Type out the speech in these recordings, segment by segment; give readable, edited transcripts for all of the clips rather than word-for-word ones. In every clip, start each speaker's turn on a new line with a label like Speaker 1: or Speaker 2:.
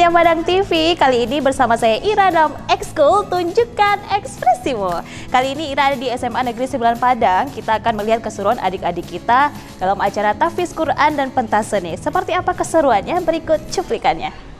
Speaker 1: setia Padang TV. Kali ini bersama saya Ira dalam Ekskul Tunjukkan Ekspresimu. Kali ini Ira ada di SMA Negeri 9 Padang. Kita akan melihat keseruan adik-adik kita dalam acara tahfiz Quran dan pentas seni. Seperti apa keseruannya? Berikut cuplikannya.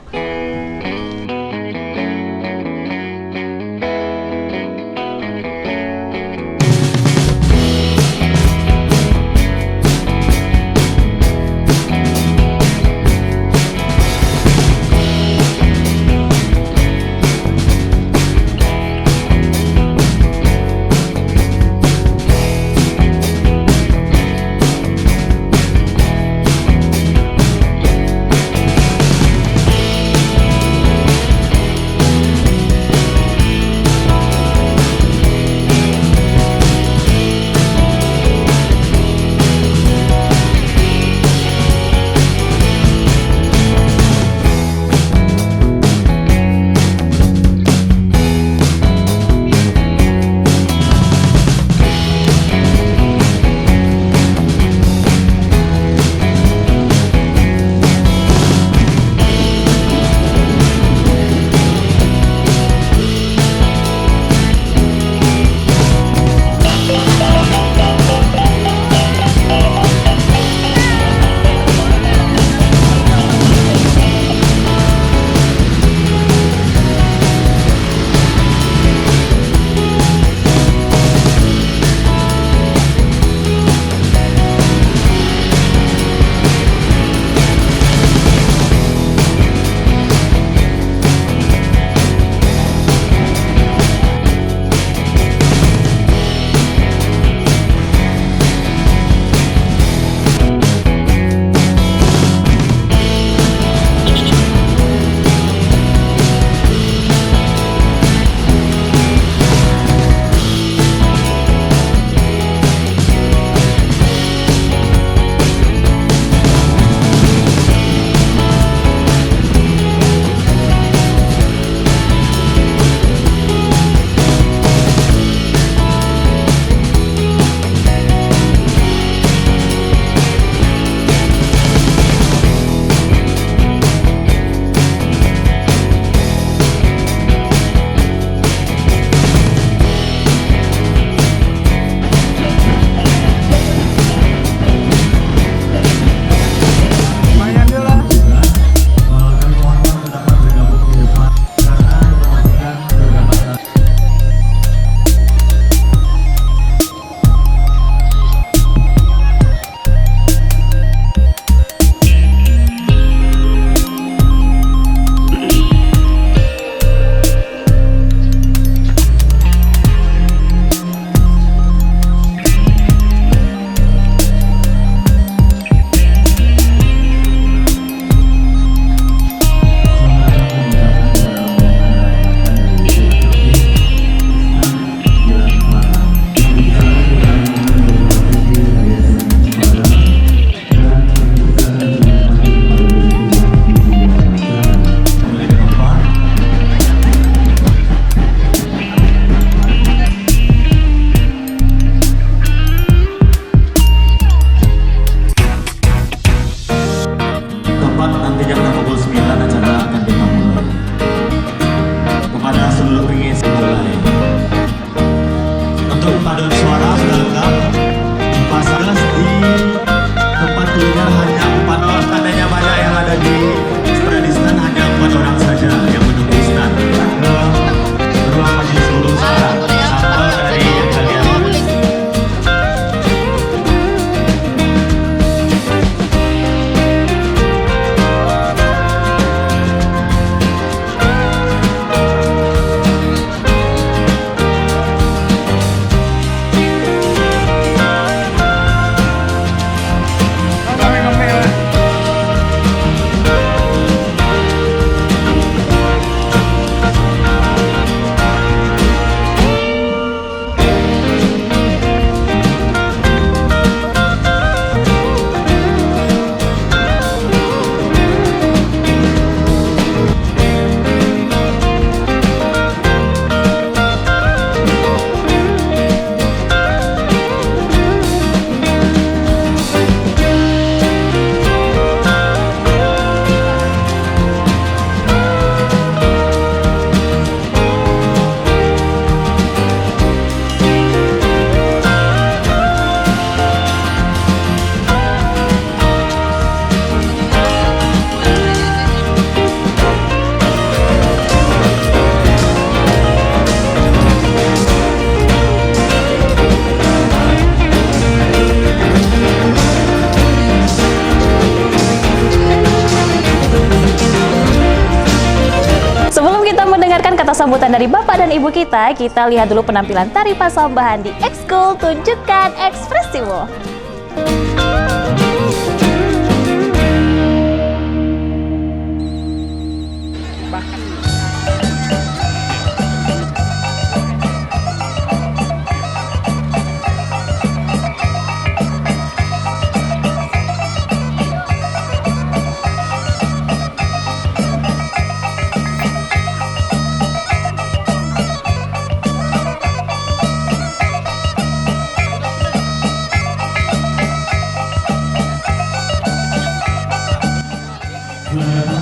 Speaker 1: dari Bapak dan Ibu kita lihat dulu penampilan tari Pasambahan di Ekskul Tunjukkan Ekspresimu.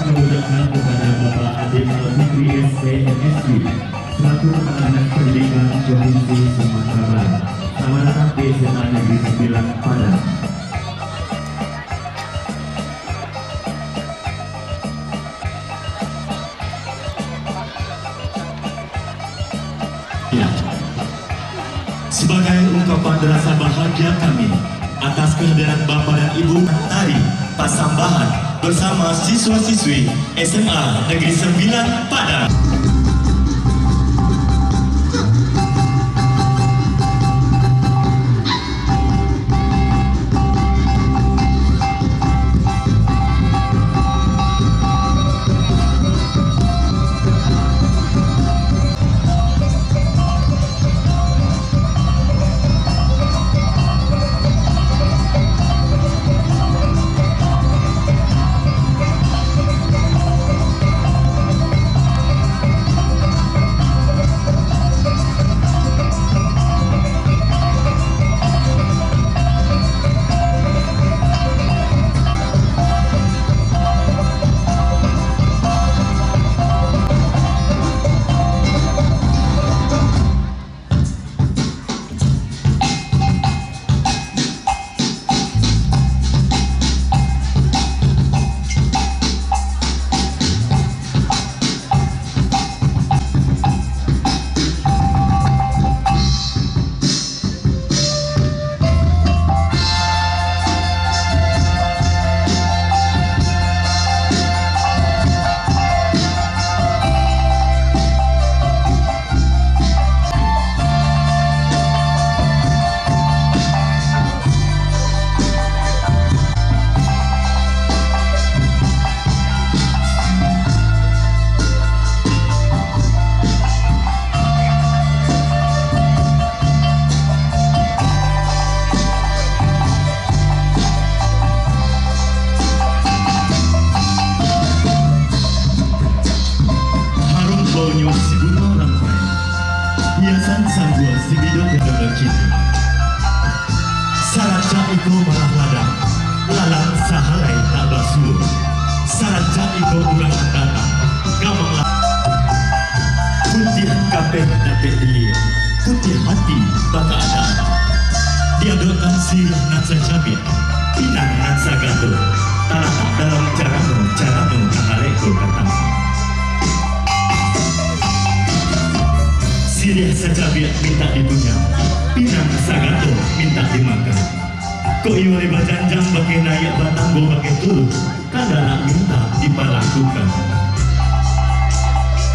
Speaker 2: Mengucapkan kepada Bapak Adib Al-Fikri SPNSD selaku Kepala Dinas Pendidikan Provinsi Sumatera Barat. Selamat datang di SMA Negeri 9 Padang. Ya. Sebagai ungkapan rasa bahagia kami atas kehadiran Bapak dan Ibu tari Pasambahan bersama siswa-siswi SMA Negeri 9 Padang. Hiasan sanggua si bidot yang bercinta. Saraca iko malah ladang, lalang sahalai tak basuh. Saraca iko ulang datang, gamang putih kapeh dapet dia, putih hati baka ada. Diadokan sirih nan sajabit, pinang nan sagato, taratak dalam caramu kahaleko kata. Sirih sajabit minta dipunya, pinang sagato minta dimakan. Kok iwari bajanjang bagi nayak batanggo bagi tulu, kadang minta dipalakukan.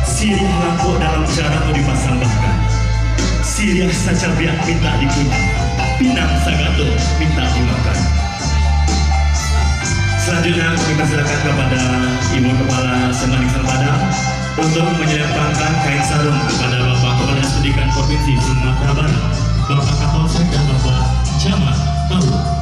Speaker 2: Sirih lampau dalam caramu dipasambahkan. Sirih sajabit minta dipunya, pinang sagato minta dimakan. Selanjutnya kami persilakan kepada Ibu Kepala SMA Negeri 9 Padang untuk menyerahkan kain sarung kepada Bapak Kepala Dinas Pendidikan Provinsi Sumatera Barat, Bapak Kapolsek dan Bapak Camat Tahu.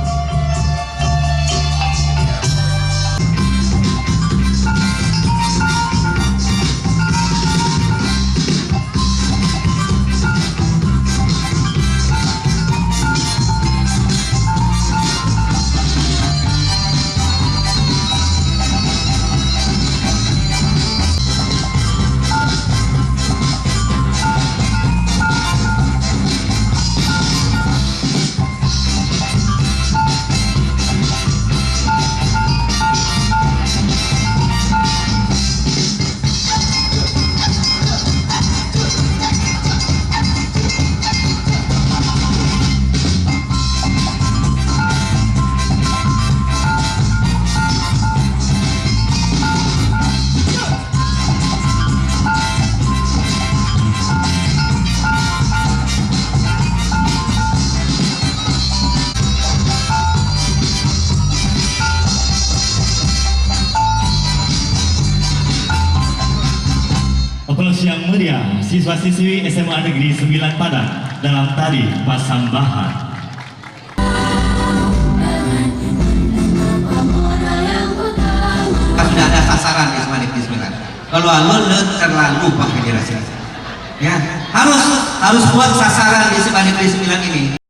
Speaker 2: siswa-siswi SMA Negeri 9 Padang dalam tari Pasambahan.
Speaker 3: Sudah ada sasaran di SMA Negeri 9. Kalau lo terlalu Pak Federasi, ya harus buat sasaran di SMA Negeri 9 ini.